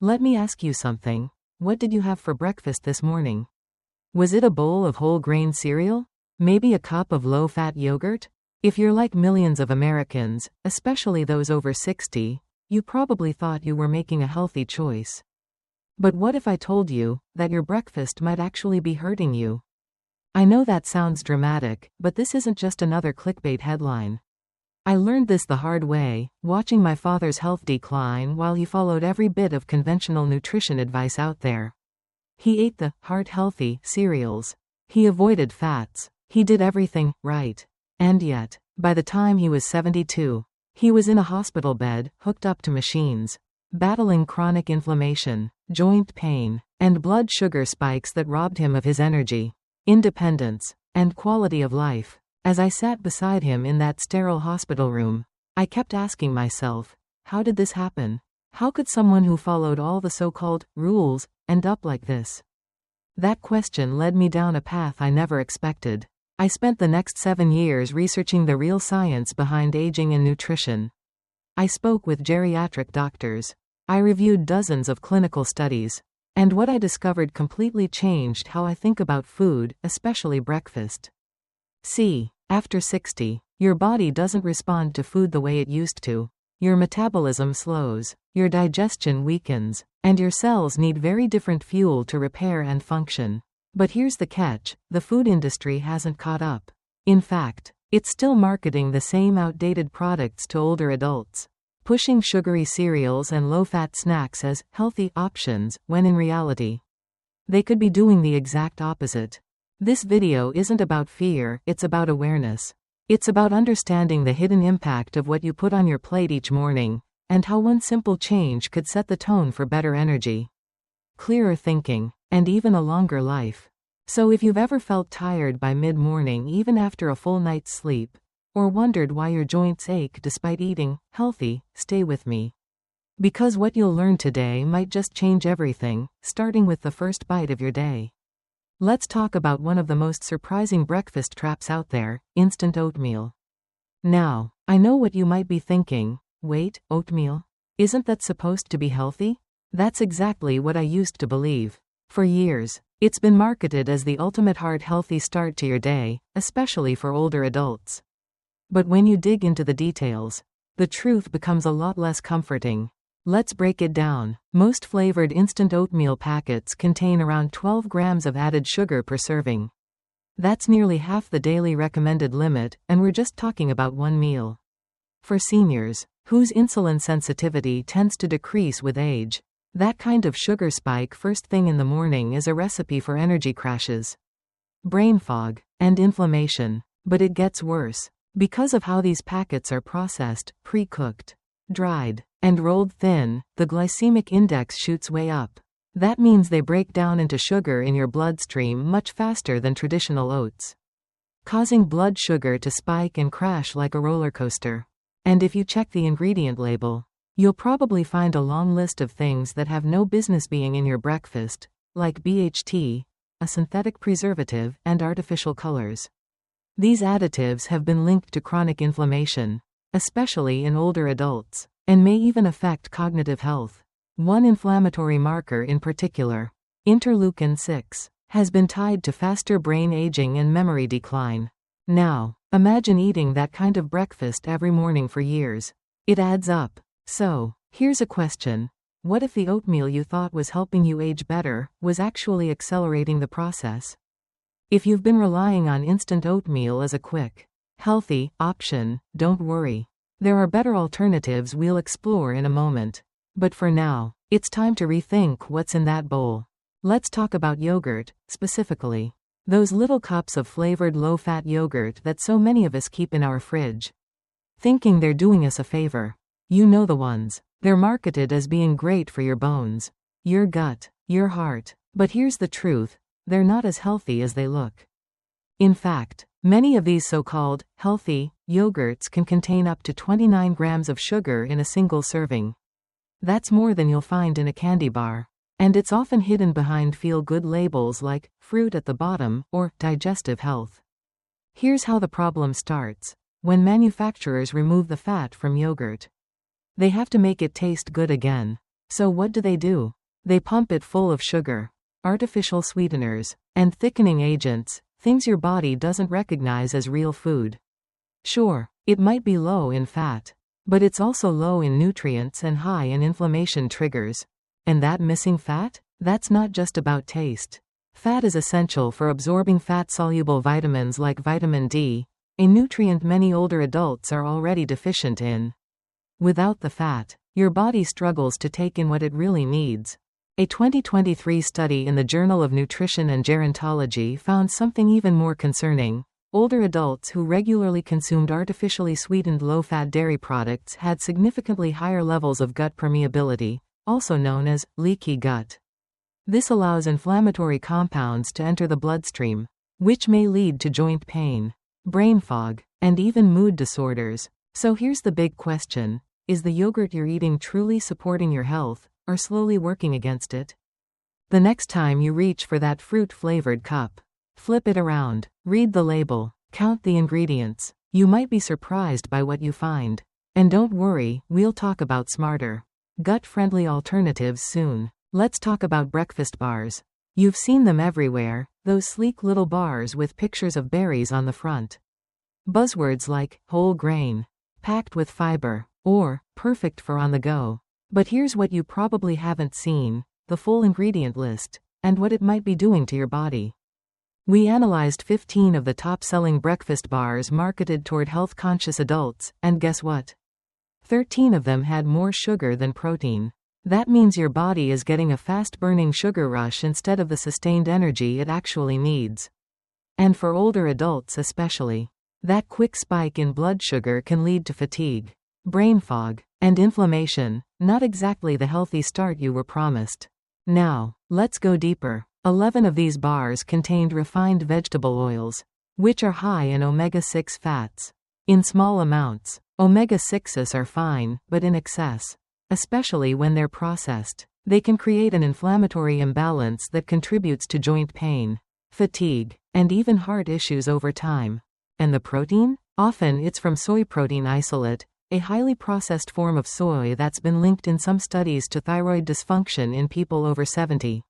Let me ask you something. What did you have for breakfast this morning? Was it a bowl of whole grain cereal? Maybe a cup of low-fat yogurt? If you're like millions of Americans, especially those over 60, you probably thought you were making a healthy choice. But what if I told you that your breakfast might actually be hurting you? I know that sounds dramatic, but this isn't just another clickbait headline. I learned this the hard way, watching my father's health decline while he followed every bit of conventional nutrition advice out there. He ate the heart-healthy cereals. He avoided fats. He did everything right. And yet, by the time he was 72, he was in a hospital bed, hooked up to machines, battling chronic inflammation, joint pain, and blood sugar spikes that robbed him of his energy, independence, and quality of life. As I sat beside him in that sterile hospital room, I kept asking myself, how did this happen? How could someone who followed all the so-called rules end up like this? That question led me down a path I never expected. I spent the next 7 years researching the real science behind aging and nutrition. I spoke with geriatric doctors. I reviewed dozens of clinical studies. And what I discovered completely changed how I think about food, especially breakfast. See, after 60, your body doesn't respond to food the way it used to. Your metabolism slows, your digestion weakens, and your cells need very different fuel to repair and function. But here's the catch, the food industry hasn't caught up. In fact, it's still marketing the same outdated products to older adults, pushing sugary cereals and low-fat snacks as healthy options, when in reality, they could be doing the exact opposite. This video isn't about fear, it's about awareness. It's about understanding the hidden impact of what you put on your plate each morning, and how one simple change could set the tone for better energy, clearer thinking, and even a longer life. So if you've ever felt tired by mid-morning even after a full night's sleep, or wondered why your joints ache despite eating healthy, stay with me. Because what you'll learn today might just change everything, starting with the first bite of your day. Let's talk about one of the most surprising breakfast traps out there, instant oatmeal. Now, I know what you might be thinking. Wait, oatmeal? Isn't that supposed to be healthy? That's exactly what I used to believe. For years, it's been marketed as the ultimate heart-healthy start to your day, especially for older adults. But when you dig into the details, the truth becomes a lot less comforting. Let's break it down. Most flavored instant oatmeal packets contain around 12 grams of added sugar per serving. That's nearly half the daily recommended limit, and we're just talking about one meal. For seniors, whose insulin sensitivity tends to decrease with age, that kind of sugar spike first thing in the morning is a recipe for energy crashes, brain fog, and inflammation. But it gets worse. Because of how these packets are processed, pre-cooked, dried, and rolled thin, the glycemic index shoots way up. That means they break down into sugar in your bloodstream much faster than traditional oats, causing blood sugar to spike and crash like a roller coaster. And if you check the ingredient label, you'll probably find a long list of things that have no business being in your breakfast, like BHT, a synthetic preservative, and artificial colors. These additives have been linked to chronic inflammation, especially in older adults, and may even affect cognitive health. One inflammatory marker in particular, interleukin-6, has been tied to faster brain aging and memory decline. Now, imagine eating that kind of breakfast every morning for years. It adds up. So, here's a question. What if the oatmeal you thought was helping you age better was actually accelerating the process? If you've been relying on instant oatmeal as a quick, healthy option, don't worry. There are better alternatives we'll explore in a moment. But for now, it's time to rethink what's in that bowl. Let's talk about yogurt, specifically. Those little cups of flavored low-fat yogurt that so many of us keep in our fridge, thinking they're doing us a favor. You know the ones. They're marketed as being great for your bones, your gut, your heart. But here's the truth. They're not as healthy as they look. In fact, many of these so-called healthy yogurts can contain up to 29 grams of sugar in a single serving. That's more than you'll find in a candy bar. And it's often hidden behind feel-good labels like fruit at the bottom or digestive health. Here's how the problem starts. When manufacturers remove the fat from yogurt, they have to make it taste good again. So what do? They pump it full of sugar, artificial sweeteners, and thickening agents, things your body doesn't recognize as real food. Sure, it might be low in fat, but it's also low in nutrients and high in inflammation triggers. And that missing fat? That's not just about taste. Fat is essential for absorbing fat-soluble vitamins like vitamin D, a nutrient many older adults are already deficient in. Without the fat, your body struggles to take in what it really needs. A 2023 study in the Journal of Nutrition and Gerontology found something even more concerning. Older adults who regularly consumed artificially sweetened low-fat dairy products had significantly higher levels of gut permeability, also known as leaky gut. This allows inflammatory compounds to enter the bloodstream, which may lead to joint pain, brain fog, and even mood disorders. So here's the big question: is the yogurt you're eating truly supporting your health, or slowly working against it? The next time you reach for that fruit-flavored cup, flip it around, read the label, count the ingredients. You might be surprised by what you find. And don't worry, we'll talk about smarter, gut-friendly alternatives soon. Let's talk about breakfast bars. You've seen them everywhere, those sleek little bars with pictures of berries on the front. Buzzwords like whole grain, packed with fiber, or perfect for on the go. But here's what you probably haven't seen: the full ingredient list, and what it might be doing to your body. We analyzed 15 of the top-selling breakfast bars marketed toward health-conscious adults, and guess what? 13 of them had more sugar than protein. That means your body is getting a fast-burning sugar rush instead of the sustained energy it actually needs. And for older adults especially, that quick spike in blood sugar can lead to fatigue, brain fog, and inflammation, not exactly the healthy start you were promised. Now, let's go deeper. 11 of these bars contained refined vegetable oils, which are high in omega-6 fats. In small amounts, omega-6s are fine, but in excess, especially when they're processed, they can create an inflammatory imbalance that contributes to joint pain, fatigue, and even heart issues over time. And the protein? Often it's from soy protein isolate, a highly processed form of soy that's been linked in some studies to thyroid dysfunction in people over 70.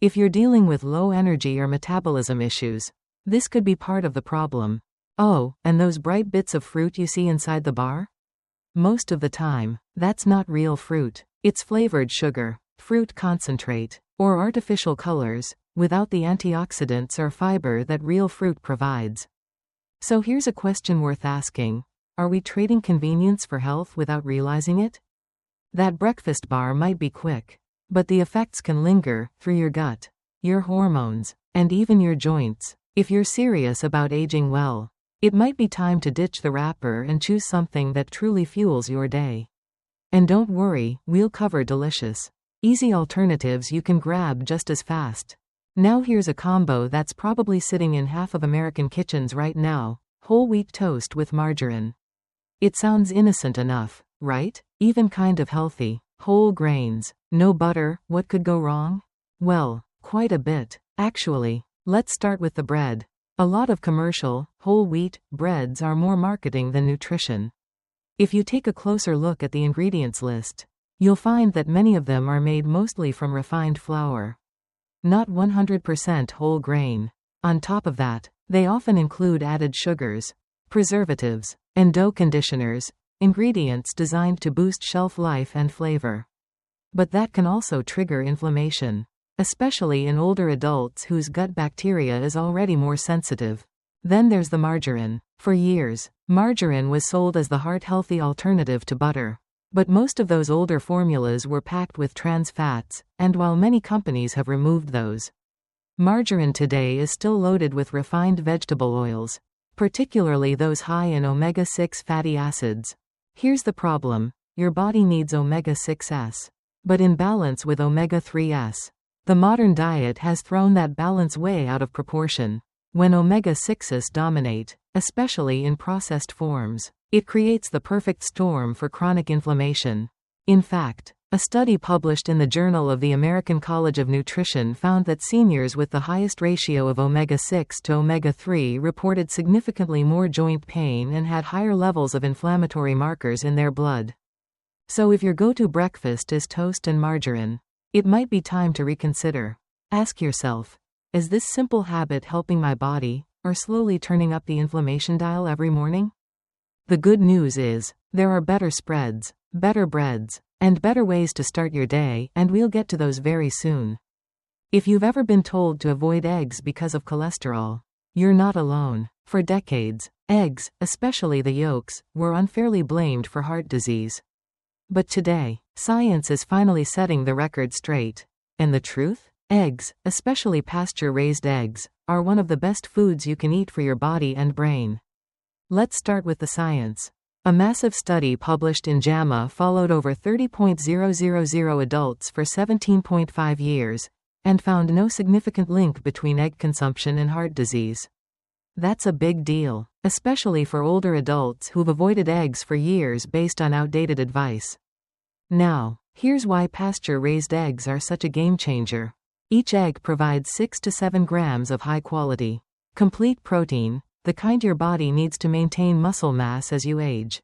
If you're dealing with low energy or metabolism issues, this could be part of the problem. Oh, and those bright bits of fruit you see inside the bar? Most of the time, that's not real fruit. It's flavored sugar, fruit concentrate, or artificial colors, without the antioxidants or fiber that real fruit provides. So here's a question worth asking: are we trading convenience for health without realizing it? That breakfast bar might be quick, but the effects can linger through your gut, your hormones, and even your joints. If you're serious about aging well, it might be time to ditch the wrapper and choose something that truly fuels your day. And don't worry, we'll cover delicious, easy alternatives you can grab just as fast. Now here's a combo that's probably sitting in half of American kitchens right now: whole wheat toast with margarine. It sounds innocent enough, right? Even kind of healthy. Whole grains, no butter, what could go wrong? Well, quite a bit, actually. Let's start with the bread. A lot of commercial, whole wheat, breads are more marketing than nutrition. If you take a closer look at the ingredients list, you'll find that many of them are made mostly from refined flour, not 100% whole grain. On top of that, they often include added sugars, preservatives, and dough conditioners, ingredients designed to boost shelf life and flavor. But that can also trigger inflammation, especially in older adults whose gut bacteria is already more sensitive. Then there's the margarine. For years, margarine was sold as the heart-healthy alternative to butter. But most of those older formulas were packed with trans fats, and while many companies have removed those, margarine today is still loaded with refined vegetable oils, particularly those high in omega-6 fatty acids. Here's the problem: your body needs omega-6s, but in balance with omega-3s. The modern diet has thrown that balance way out of proportion. When omega-6s dominate, especially in processed forms, it creates the perfect storm for chronic inflammation. In fact, a study published in the Journal of the American College of Nutrition found that seniors with the highest ratio of omega-6 to omega-3 reported significantly more joint pain and had higher levels of inflammatory markers in their blood. So if your go-to breakfast is toast and margarine, it might be time to reconsider. Ask yourself, is this simple habit helping my body, or slowly turning up the inflammation dial every morning? The good news is, there are better spreads, better breads, and better ways to start your day, and we'll get to those very soon. If you've ever been told to avoid eggs because of cholesterol, you're not alone. For decades, eggs, especially the yolks, were unfairly blamed for heart disease. But today, science is finally setting the record straight. And the truth? Eggs, especially pasture-raised eggs, are one of the best foods you can eat for your body and brain. Let's start with the science. A massive study published in JAMA followed over 30,000 adults for 17.5 years, and found no significant link between egg consumption and heart disease. That's a big deal, especially for older adults who've avoided eggs for years based on outdated advice. Now, here's why pasture-raised eggs are such a game-changer. Each egg provides 6 to 7 grams of high-quality, complete protein, the kind your body needs to maintain muscle mass as you age.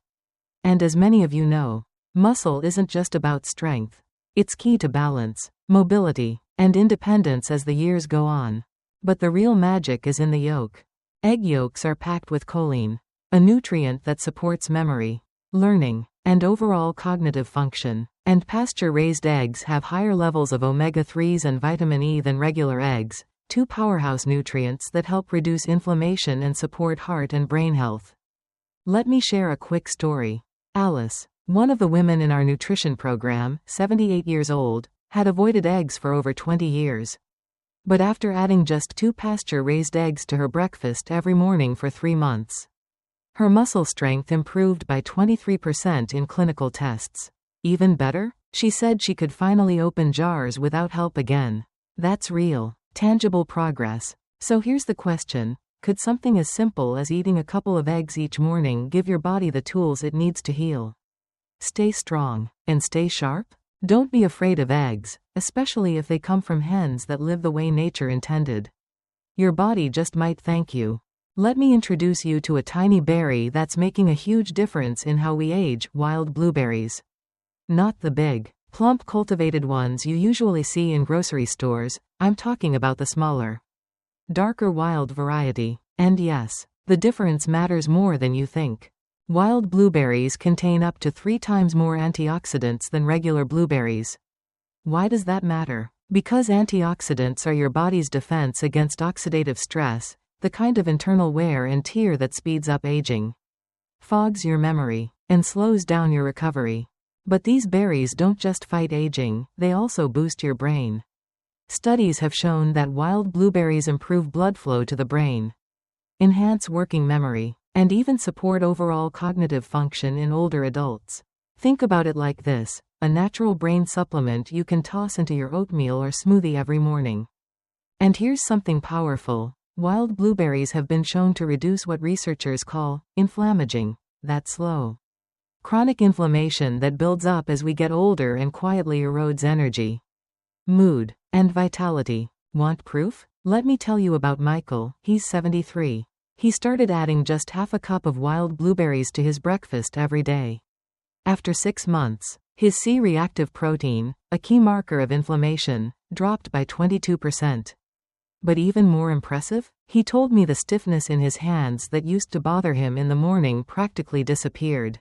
And as many of you know, muscle isn't just about strength. It's key to balance, mobility, and independence as the years go on. But the real magic is in the yolk. Egg yolks are packed with choline, a nutrient that supports memory, learning, and overall cognitive function. And pasture-raised eggs have higher levels of omega-3s and vitamin E than regular eggs, two powerhouse nutrients that help reduce inflammation and support heart and brain health. Let me share a quick story. Alice, one of the women in our nutrition program, 78 years old, had avoided eggs for over 20 years. But after adding just 2 pasture-raised eggs to her breakfast every morning for 3 months, her muscle strength improved by 23% in clinical tests. Even better, she said she could finally open jars without help again. That's real, tangible progress. So here's the question, could something as simple as eating a couple of eggs each morning give your body the tools it needs to heal? Stay strong, and stay sharp? Don't be afraid of eggs, especially if they come from hens that live the way nature intended. Your body just might thank you. Let me introduce you to a tiny berry that's making a huge difference in how we age, wild blueberries. Not the big, plump cultivated ones you usually see in grocery stores, I'm talking about the smaller, darker wild variety. And yes, the difference matters more than you think. Wild blueberries contain up to 3 times more antioxidants than regular blueberries. Why does that matter? Because antioxidants are your body's defense against oxidative stress, the kind of internal wear and tear that speeds up aging, fogs your memory, and slows down your recovery. But these berries don't just fight aging, they also boost your brain. Studies have shown that wild blueberries improve blood flow to the brain, enhance working memory, and even support overall cognitive function in older adults. Think about it like this, a natural brain supplement you can toss into your oatmeal or smoothie every morning. And here's something powerful, wild blueberries have been shown to reduce what researchers call inflammaging, that slow, chronic inflammation that builds up as we get older and quietly erodes energy, mood, and vitality. Want proof? Let me tell you about Michael. He's 73. He started adding just half a cup of wild blueberries to his breakfast every day. After 6 months, his C-reactive protein, a key marker of inflammation, dropped by 22%. But even more impressive, he told me the stiffness in his hands that used to bother him in the morning practically disappeared.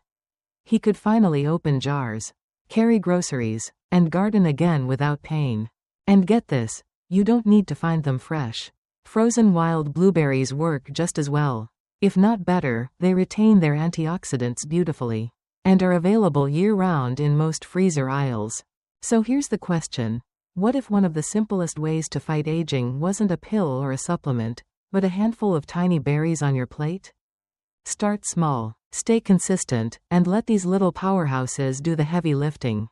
He could finally open jars, carry groceries, and garden again without pain. And get this, you don't need to find them fresh. Frozen wild blueberries work just as well. If not better, they retain their antioxidants beautifully, and are available year-round in most freezer aisles. So here's the question. What if one of the simplest ways to fight aging wasn't a pill or a supplement, but a handful of tiny berries on your plate? Start small, stay consistent, and let these little powerhouses do the heavy lifting.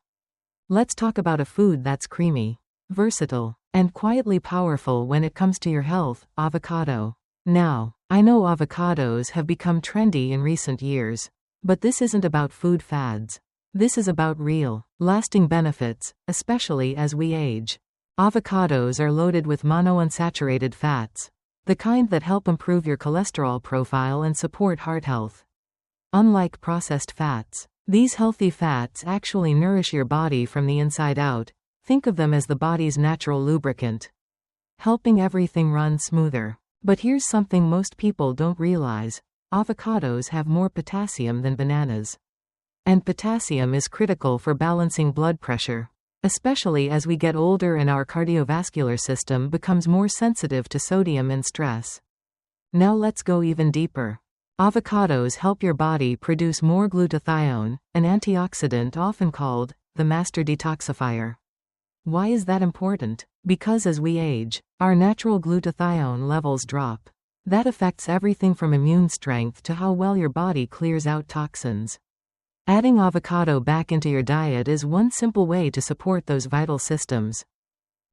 Let's talk about a food that's creamy, versatile, and quietly powerful when it comes to your health, avocado. Now, I know avocados have become trendy in recent years, but this isn't about food fads. This is about real, lasting benefits, especially as we age. Avocados are loaded with monounsaturated fats, the kind that help improve your cholesterol profile and support heart health. Unlike processed fats, These healthy fats actually nourish your body from the inside out. Think of them as the body's natural lubricant, helping everything run smoother. But here's something most people don't realize. Avocados have more potassium than bananas. And potassium is critical for balancing blood pressure, especially as we get older and our cardiovascular system becomes more sensitive to sodium and stress. Now let's go even deeper. Avocados help your body produce more glutathione, an antioxidant often called the master detoxifier. Why is that important? Because as we age, our natural glutathione levels drop. That affects everything from immune strength to how well your body clears out toxins. Adding avocado back into your diet is one simple way to support those vital systems.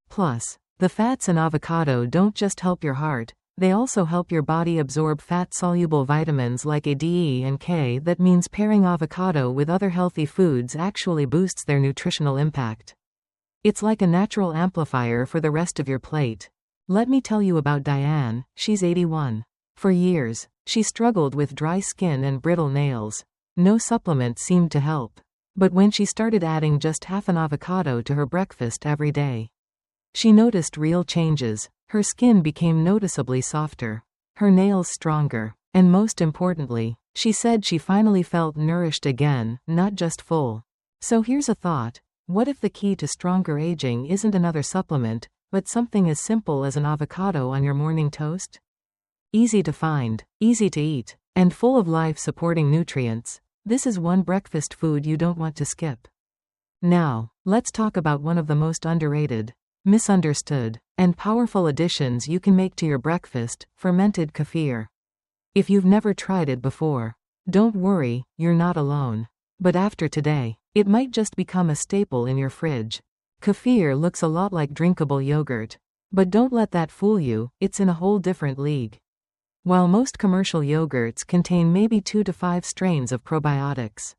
Plus, the fats in avocado don't just help your heart, they also help your body absorb fat-soluble vitamins like A, D, E, and K. That means pairing avocado with other healthy foods actually boosts their nutritional impact. It's like a natural amplifier for the rest of your plate. Let me tell you about Diane. She's 81. For years, she struggled with dry skin and brittle nails. No supplement seemed to help. But when she started adding just half an avocado to her breakfast every day, she noticed real changes. Her skin became noticeably softer, her nails stronger, and most importantly, she said she finally felt nourished again, not just full. So here's a thought. What if the key to stronger aging isn't another supplement, but something as simple as an avocado on your morning toast? Easy to find, easy to eat, and full of life-supporting nutrients. This is one breakfast food you don't want to skip. Now, let's talk about one of the most underrated, misunderstood, and powerful additions you can make to your breakfast: fermented kefir. If you've never tried it before, don't worry, you're not alone. But after today, it might just become a staple in your fridge. Kefir looks a lot like drinkable yogurt. But don't let that fool you, it's in a whole different league. While most commercial yogurts contain maybe 2 to 5 strains of probiotics,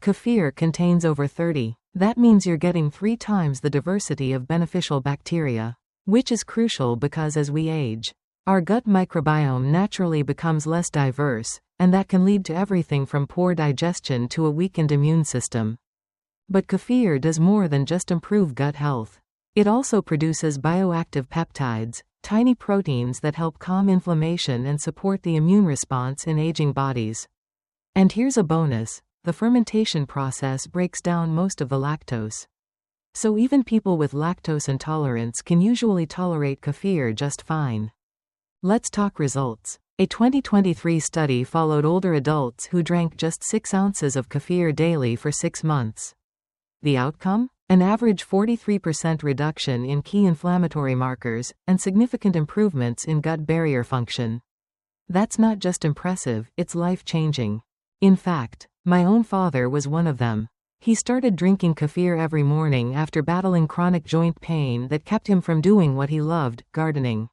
kefir contains over 30. That means you're getting 3 times the diversity of beneficial bacteria, which is crucial because as we age, our gut microbiome naturally becomes less diverse, and that can lead to everything from poor digestion to a weakened immune system. But kefir does more than just improve gut health. It also produces bioactive peptides, tiny proteins that help calm inflammation and support the immune response in aging bodies. And here's a bonus. The fermentation process breaks down most of the lactose. So even people with lactose intolerance can usually tolerate kefir just fine. Let's talk results. A 2023 study followed older adults who drank just 6 ounces of kefir daily for 6 months. The outcome? An average 43% reduction in key inflammatory markers, and significant improvements in gut barrier function. That's not just impressive, it's life-changing. In fact, my own father was one of them. He started drinking kefir every morning after battling chronic joint pain that kept him from doing what he loved, gardening.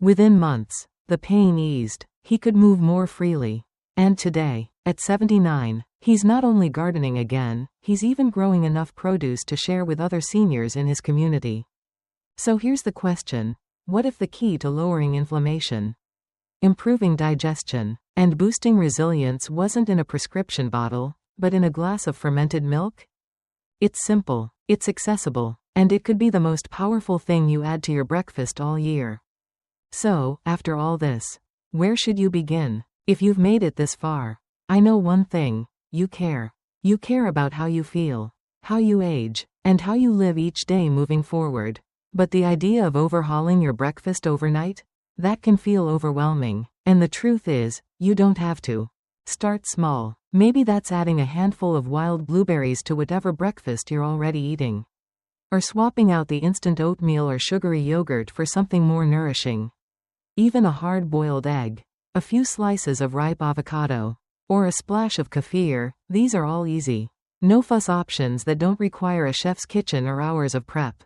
Within months, the pain eased. He could move more freely. And today, at 79, he's not only gardening again, he's even growing enough produce to share with other seniors in his community. So here's the question. What if the key to lowering inflammation, improving digestion, and boosting resilience wasn't in a prescription bottle, but in a glass of fermented milk? It's simple, it's accessible, and it could be the most powerful thing you add to your breakfast all year. So, after all this, where should you begin? If you've made it this far, I know one thing: you care. You care about how you feel, how you age, and how you live each day moving forward. But the idea of overhauling your breakfast overnight? That can feel overwhelming. And the truth is, you don't have to. Start small. Maybe that's adding a handful of wild blueberries to whatever breakfast you're already eating. Or swapping out the instant oatmeal or sugary yogurt for something more nourishing. Even a hard-boiled egg, a few slices of ripe avocado, or a splash of kefir, these are all easy, no-fuss options that don't require a chef's kitchen or hours of prep.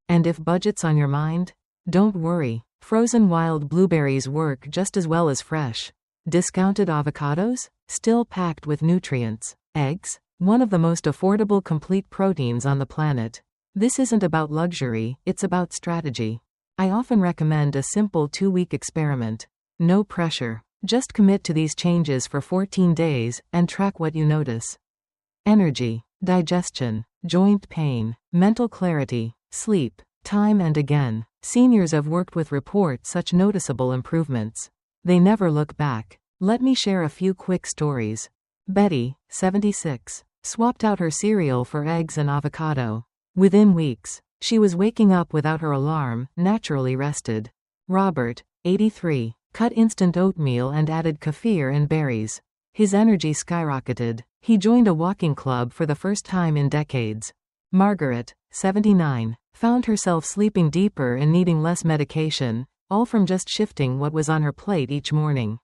And if budget's on your mind? Don't worry. Frozen wild blueberries work just as well as fresh. Discounted avocados? Still packed with nutrients. Eggs? One of the most affordable complete proteins on the planet. This isn't about luxury, it's about strategy. I often recommend a simple 2-week experiment. No pressure. Just commit to these changes for 14 days, and track what you notice. energy, digestion, joint pain, mental clarity, sleep. Time and again, seniors have worked with report such noticeable improvements. They never look back. Let me share a few quick stories. Betty, 76, swapped out her cereal for eggs and avocado. Within weeks, she was waking up without her alarm, naturally rested. Robert, 83, cut instant oatmeal and added kefir and berries. His energy skyrocketed. He joined a walking club for the first time in decades. Margaret, 79, found herself sleeping deeper and needing less medication, all from just shifting what was on her plate each morning.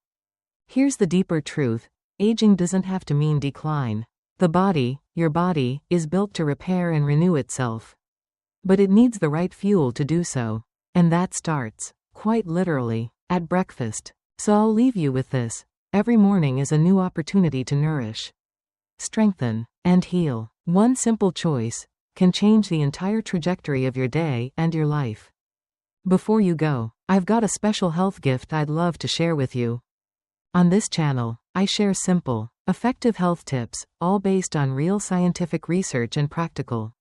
Here's the deeper truth. Aging doesn't have to mean decline. The body, your body, is built to repair and renew itself. But it needs the right fuel to do so. And that starts, quite literally, at breakfast. So I'll leave you with this. Every morning is a new opportunity to nourish, strengthen, and heal. One simple choice can change the entire trajectory of your day and your life. Before you go, I've got a special health gift I'd love to share with you. On this channel, I share simple, effective health tips, all based on real scientific research and practical,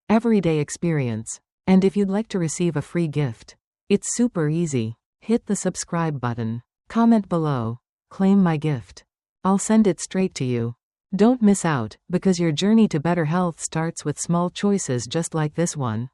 everyday experience. And if you'd like to receive a free gift, it's super easy. Hit the subscribe button, comment below, claim my gift. I'll send it straight to you. Don't miss out, because your journey to better health starts with small choices just like this one.